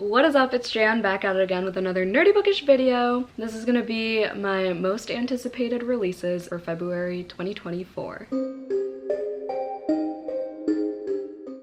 What is up? It's Jan back at it again with another nerdy bookish video. This is gonna be my most anticipated releases for February 2024.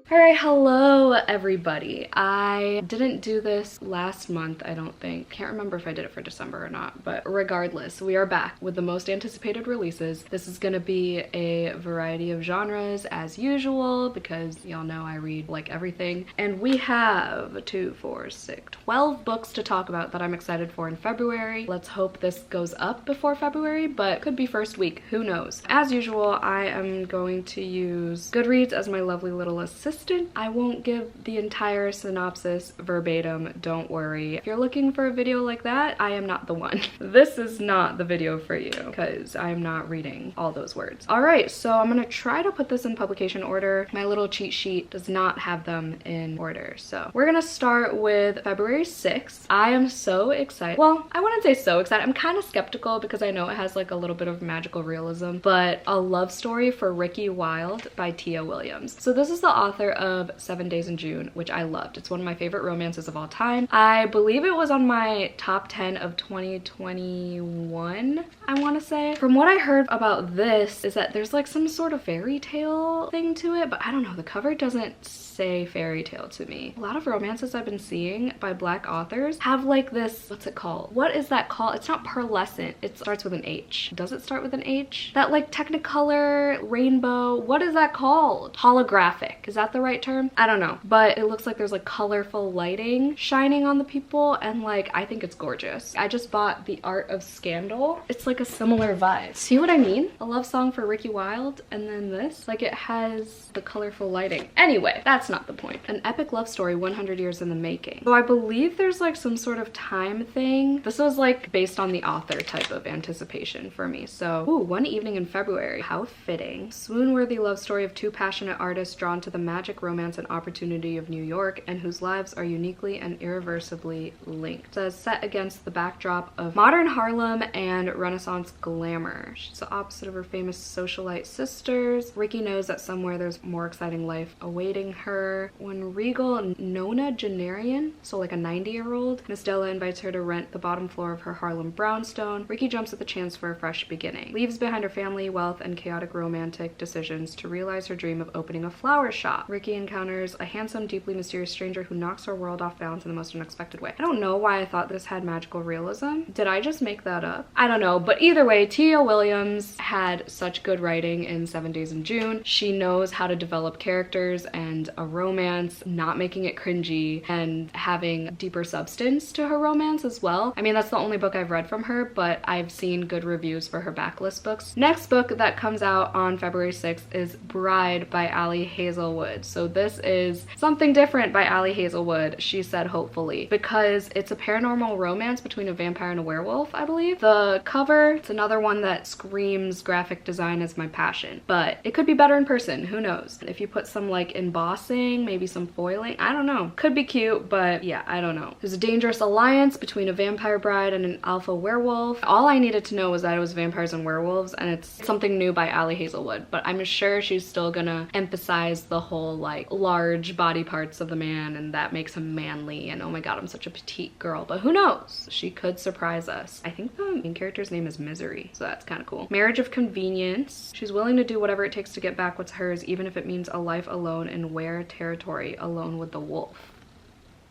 Alright, hello everybody. I didn't do this last month, I don't think. Can't remember if I did it for December or not, but regardless, we are back with the most anticipated releases. This is gonna be a variety of genres as usual because y'all know I read like everything. And we have 12 books to talk about that I'm excited for in February. Let's hope this goes up before February, but could be first week, who knows. As usual, I am going to use Goodreads as my lovely little assistant. I won't give the entire synopsis verbatim, don't worry. If you're looking for a video like that, I am not the one. This is not the video for you because I'm not reading all those words. All right, so I'm gonna try to put this in publication order. My little cheat sheet does not have them in order. So we're gonna start with February 6th. I am so excited. Well, I wouldn't say so excited. I'm kind of skeptical because I know it has like a little bit of magical realism, but A Love Story for Ricky Wilde by Tia Williams. So this is the author of 7 Days in June, which I loved. It's one of my favorite romances of all time. I believe it was on my top 10 of 2021, I want to say. From what I heard about this is that there's like some sort of fairy tale thing to it, but I don't know, the cover doesn't say fairy tale to me. A lot of romances I've been seeing by Black authors have like this, what's it called? What is that called? It's not pearlescent, it starts with an H. Does it start with an H? That like Technicolor rainbow, what is that called? Holographic, is that the right term? I don't know, but it looks like there's like colorful lighting shining on the people and like I think it's gorgeous. I just bought The Art of Scandal. It's like a similar vibe. See what I mean? A love song for Ricky Wilde and then this, like it has the colorful lighting. Anyway, that's not the point. An epic love story 100 years in the making. So I believe there's like some sort of time thing. This was like based on the author type of anticipation for me. So, ooh, One Evening in February. How fitting. Swoon-worthy love story of two passionate artists drawn to the magic, romance, and opportunity of New York and whose lives are uniquely and irreversibly linked. It says set against the backdrop of modern Harlem and Renaissance glamour. She's the opposite of her famous socialite sisters. Ricky knows that somewhere there's more exciting life awaiting her. When regal nonagenarian, so like a 90-year-old, Miss Della invites her to rent the bottom floor of her Harlem brownstone, Ricky jumps at the chance for a fresh beginning. Leaves behind her family, wealth, and chaotic romantic decisions to realize her dream of opening a flower shop. Ricky encounters a handsome, deeply mysterious stranger who knocks her world off balance in the most unexpected way. I don't know why I thought this had magical realism. Did I just make that up? I don't know, but either way, Tia Williams had such good writing in 7 Days in June. She knows how to develop characters and a romance, not making it cringy, and having deeper substance to her romance as well. I mean, that's the only book I've read from her, but I've seen good reviews for her backlist books. Next book that comes out on February 6th is Bride by Ali Hazelwood. So this is something different by Ali Hazelwood, she said hopefully, because it's a paranormal romance between a vampire and a werewolf, I believe. The cover, it's another one that screams graphic design is my passion, but it could be better in person, who knows? If you put some like embossing, maybe some foiling, I don't know. Could be cute, but yeah, I don't know. There's a dangerous alliance between a vampire bride and an alpha werewolf. All I needed to know was that it was vampires and werewolves, and it's something new by Ali Hazelwood, but I'm sure she's still gonna emphasize the whole like large body parts of the man and that makes him manly and oh my god, I'm such a petite girl, but who knows? She could surprise us. I think the main character's name is Misery, so that's kind of cool. Marriage of Convenience. She's willing to do whatever it takes to get back what's hers, even if it means a life alone in Ware territory, alone with the wolf.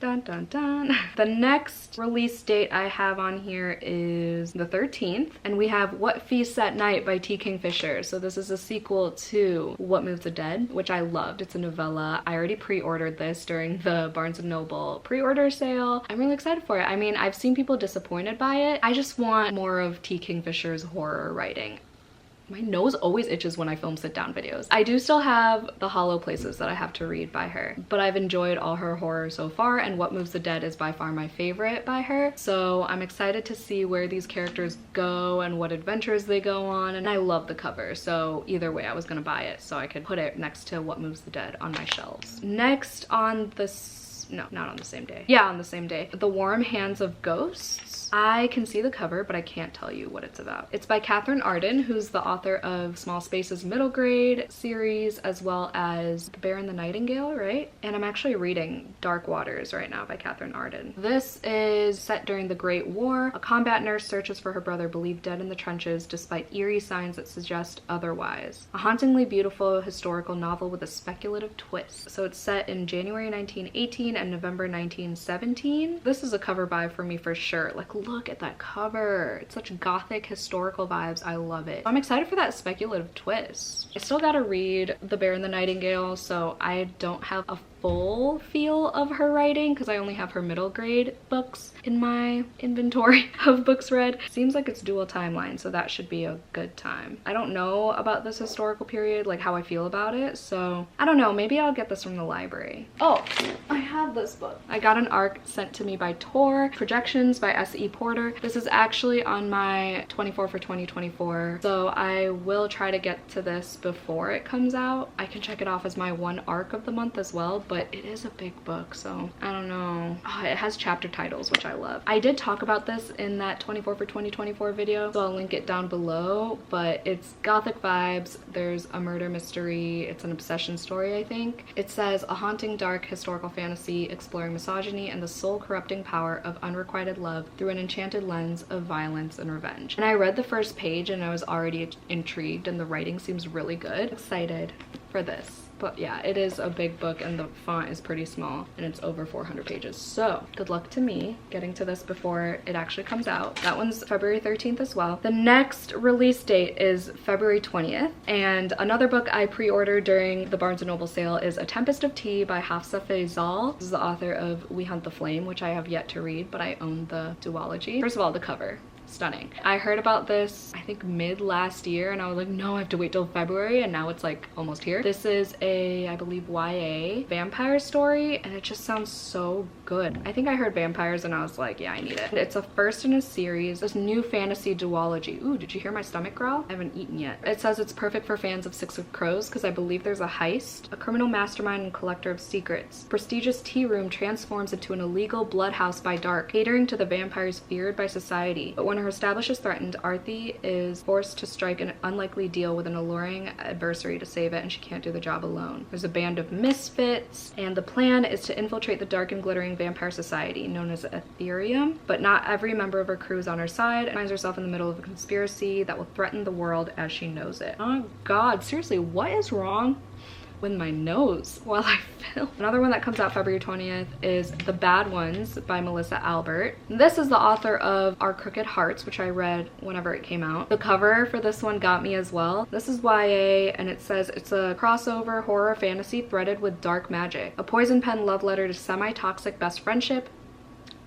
Dun dun dun. The next release date I have on here is the 13th, and we have What Feasts at Night by T. Kingfisher. So this is a sequel to What Moves the Dead, which I loved. It's a novella. I already pre-ordered this during the Barnes & Noble pre-order sale. I'm really excited for it. I mean, I've seen people disappointed by it. I just want more of T. Kingfisher's horror writing. My nose always itches when I film sit-down videos. I do still have The Hollow Places that I have to read by her, but I've enjoyed all her horror so far, and What Moves the Dead is by far my favorite by her. So I'm excited to see where these characters go and what adventures they go on, and I love the cover, so either way I was gonna buy it so I could put it next to What Moves the Dead on my shelves. Next on the no, not on the same day. Yeah, on the same day. The Warm Hands of Ghosts. I can see the cover, but I can't tell you what it's about. It's by Katherine Arden, who's the author of Small Spaces middle grade series, as well as The Bear and the Nightingale, right? And I'm actually reading Dark Waters right now by Katherine Arden. This is set during the Great War. A combat nurse searches for her brother believed dead in the trenches despite eerie signs that suggest otherwise. A hauntingly beautiful historical novel with a speculative twist. So it's set in January 1918 and November 1917. This is a cover buy for me for sure. Like, look at that cover. It's such Gothic historical vibes. I love it. I'm excited for that speculative twist. I still gotta read The Bear and the Nightingale, so I don't have a full feel of her writing because I only have her middle grade books in my inventory of books read. Seems like it's dual timeline, so that should be a good time. I don't know about this historical period, like how I feel about it, so I don't know, maybe I'll get this from the library. Oh, I have this book. I got an ARC sent to me by Tori, Projections by S.E. Porter. This is actually on my 24 for 2024, so I will try to get to this before it comes out. I can check it off as my one ARC of the month as well, but it is a big book, so I don't know. Oh, it has chapter titles, which I love. I did talk about this in that 24 for 2024 video, so I'll link it down below, but it's Gothic vibes. There's a murder mystery. It's an obsession story, I think. It says a haunting, dark historical fantasy exploring misogyny and the soul-corrupting power of unrequited love through an enchanted lens of violence and revenge. And I read the first page and I was already intrigued, and the writing seems really good. Excited for this. But yeah, it is a big book and the font is pretty small and it's over 400 pages. So good luck to me getting to this before it actually comes out. That one's February 13th as well. The next release date is February 20th. And another book I pre-ordered during the Barnes & Noble sale is A Tempest of Tea by HA Fae. This is the author of We Hunt the Flame, which I have yet to read, but I own the duology. First of all, the cover. Stunning. I heard about this, I think mid last year, and I was like, no, I have to wait till February, and now it's like almost here. This is a, I believe, YA vampire story, and it just sounds so good. I think I heard vampires and I was like, yeah, I need it. It's a first in a series, this new fantasy duology. Ooh, did you hear my stomach growl? I haven't eaten yet. It says it's perfect for fans of Six of Crows because I believe there's a heist. A criminal mastermind and collector of secrets. Prestigious tea room transforms into an illegal bloodhouse by dark, catering to the vampires feared by society. But when her establishment is threatened, Arthi is forced to strike an unlikely deal with an alluring adversary to save it, and she can't do the job alone. There's a band of misfits, and the plan is to infiltrate the dark and glittering vampire society known as Ethereum, but not every member of her crew is on her side, and finds herself in the middle of a conspiracy that will threaten the world as she knows it. Oh god, seriously, what is wrong with my nose while I film? Another one that comes out February 20th is The Bad Ones by Melissa Albert. This is the author of Our Crooked Hearts, which I read whenever it came out. The cover for this one got me as well. This is YA, and it says it's a crossover horror fantasy threaded with dark magic. A poison pen love letter to semi-toxic best friendship.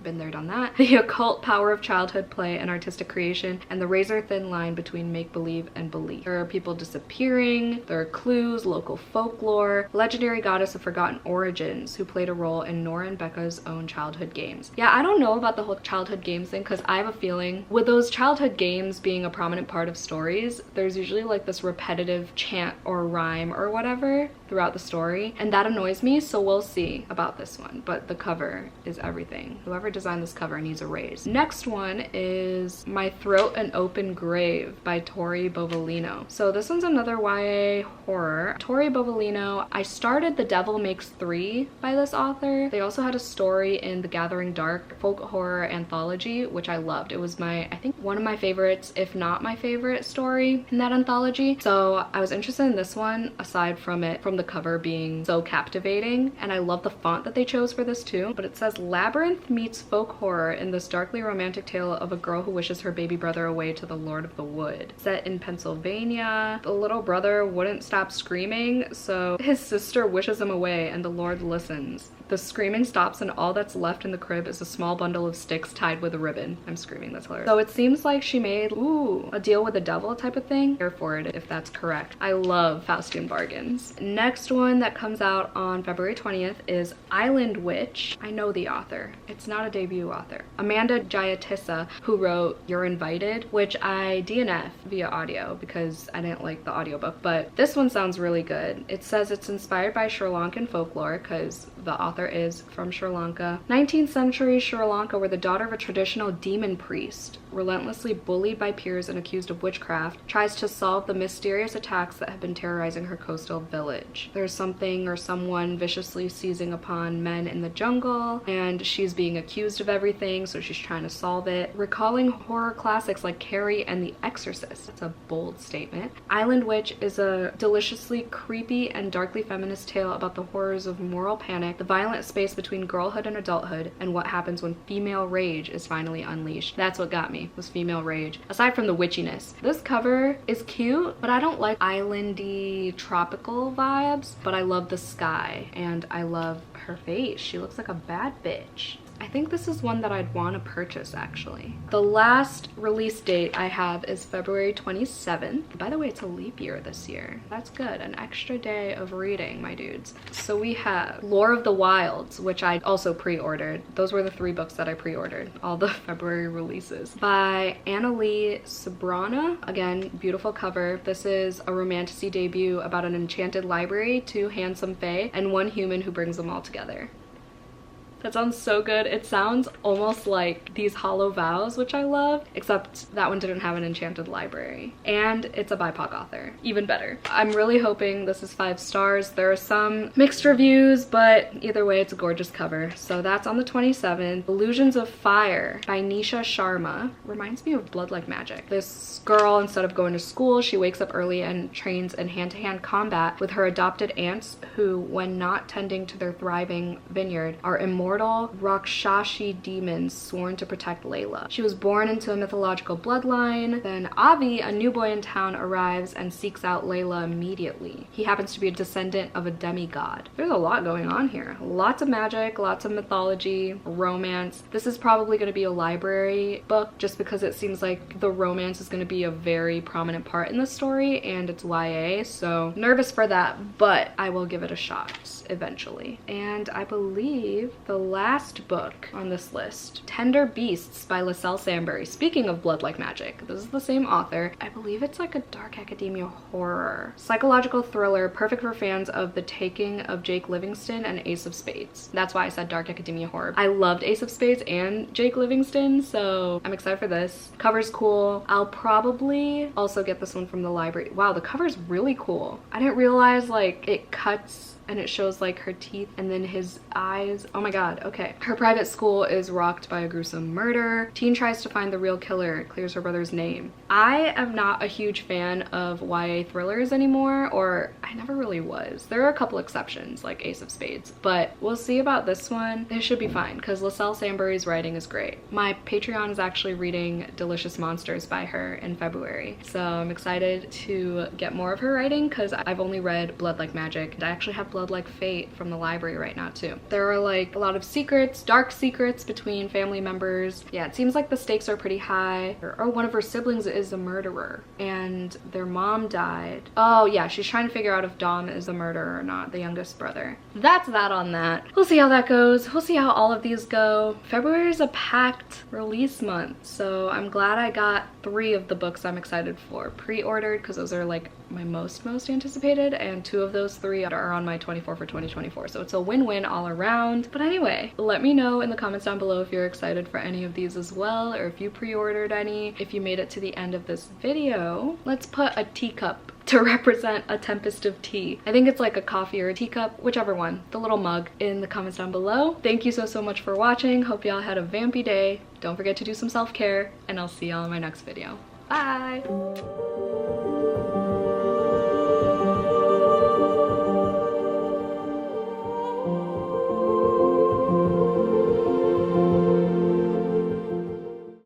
Been there, done that. The occult power of childhood play and artistic creation, and the razor-thin line between make-believe and belief. There are people disappearing, there are clues, local folklore, legendary goddess of forgotten origins who played a role in Nora and Becca's own childhood games. Yeah, I don't know about the whole childhood games thing because I have a feeling with those childhood games being a prominent part of stories, there's usually like this repetitive chant or rhyme or whatever throughout the story, and that annoys me, so we'll see about this one. But the cover is everything. Whoever designed this cover needs a raise. Next one is My Throat an Open Grave by Tori Bovalino. So this one's another YA horror. Tori Bovalino, I started The Devil Makes Three by this author. They also had a story in The Gathering Dark folk horror anthology, which I loved. It was my, I think, one of my favorites, if not my favorite story in that anthology. So I was interested in this one, aside from the cover being so captivating, and I love the font that they chose for this too. But it says Labyrinth meets folk horror in this darkly romantic tale of a girl who wishes her baby brother away to the Lord of the Wood. Set in Pennsylvania, the little brother wouldn't stop screaming, so his sister wishes him away and the Lord listens. The screaming stops and all that's left in the crib is a small bundle of sticks tied with a ribbon. I'm screaming, that's hilarious. So it seems like she made, a deal with the devil type of thing. Here for it if that's correct. I love Faustian bargains. Next one that comes out on February 20th is Island Witch. I know the author. It's not a debut author. Amanda Jayatissa, who wrote You're Invited, which I DNF via audio because I didn't like the audiobook, but this one sounds really good. It says it's inspired by Sri Lankan folklore because The author is from Sri Lanka. 19th century Sri Lanka, where the daughter of a traditional demon priest, relentlessly bullied by peers and accused of witchcraft, tries to solve the mysterious attacks that have been terrorizing her coastal village. There's something or someone viciously seizing upon men in the jungle, and she's being accused of everything, so she's trying to solve it. Recalling horror classics like Carrie and The Exorcist. That's a bold statement. Island Witch is a deliciously creepy and darkly feminist tale about the horrors of moral panic, the violent space between girlhood and adulthood, and what happens when female rage is finally unleashed. That's what got me, was female rage. Aside from the witchiness. This cover is cute, but I don't like islandy tropical vibes, but I love the sky and I love her face. She looks like a bad bitch. I think this is one that I'd want to purchase actually. The last release date I have is February 27th. By the way, it's a leap year this year. That's good. An extra day of reading, my dudes. So we have Lore of the Wilds, which I also pre-ordered. Those were the 3 books that I pre-ordered, all the February releases. By Ali Hazelwood. Again, beautiful cover. This is a romantasy debut about an enchanted library, 2 handsome fae, and 1 human who brings them all together. That sounds so good. It sounds almost like These Hollow Vows, which I love, except that one didn't have an enchanted library. And it's a BIPOC author. Even better. I'm really hoping this is 5 stars. There are some mixed reviews, but either way, it's a gorgeous cover. So that's on the 27th. Illusions of Fire by Nisha Sharma. Reminds me of Blood Like Magic. This girl, instead of going to school, she wakes up early and trains in hand-to-hand combat with her adopted aunts who, when not tending to their thriving vineyard, are immortal Rakshasi demons sworn to protect Layla. She was born into a mythological bloodline. Then Avi, a new boy in town, arrives and seeks out Layla immediately. He happens to be a descendant of a demigod. There's a lot going on here. Lots of magic, lots of mythology, romance. This is probably going to be a library book just because it seems like the romance is going to be a very prominent part in the story, and it's YA, so nervous for that, but I will give it a shot eventually. And I believe the last book on this list, Tender Beasts by Leah Samson. Speaking of Blood Like Magic, this is the same author. I believe it's like a dark academia horror. Psychological thriller, perfect for fans of The Taking of Jake Livingston and Ace of Spades. That's why I said dark academia horror. I loved Ace of Spades and Jake Livingston, so I'm excited for this. Cover's cool. I'll probably also get this one from the library. Wow, the cover's really cool. I didn't realize like it cuts and it shows like her teeth and then his eyes. Oh my god, okay. Her private school is rocked by a gruesome murder. Teen tries to find the real killer, clears her brother's name. I am not a huge fan of YA thrillers anymore, or I never really was. There are a couple exceptions like Ace of Spades, but we'll see about this one. It should be fine because Leah Samson's writing is great. My Patreon is actually reading Delicious Monsters by her in February, so I'm excited to get more of her writing because I've only read Blood Like Magic, and I actually have Blood Like Fate from the library right now too. There are like a lot of secrets, dark secrets between family members. Yeah, it seems like the stakes are pretty high. Or one of her siblings is a murderer and their mom died. Oh yeah, she's trying to figure out if Dom is the murderer or not, the youngest brother. That's that on that. We'll see how that goes. We'll see how all of these go. February is a packed release month, so I'm glad I got 3 of the books I'm excited for pre-ordered because those are like my most anticipated, and 2 of those 3 are on my 24 for 2024, so it's a win-win all around. But anyway, let me know in the comments down below if you're excited for any of these as well, or if you pre-ordered any. If you made it to the end of this video, let's put a teacup to represent a Tempest of Tea. I think it's like a coffee or a teacup, whichever one, the little mug, in the comments down below. Thank you so much for watching. Hope y'all had a vampy day. Don't forget to do some self-care, and I'll see y'all in my next video. Bye!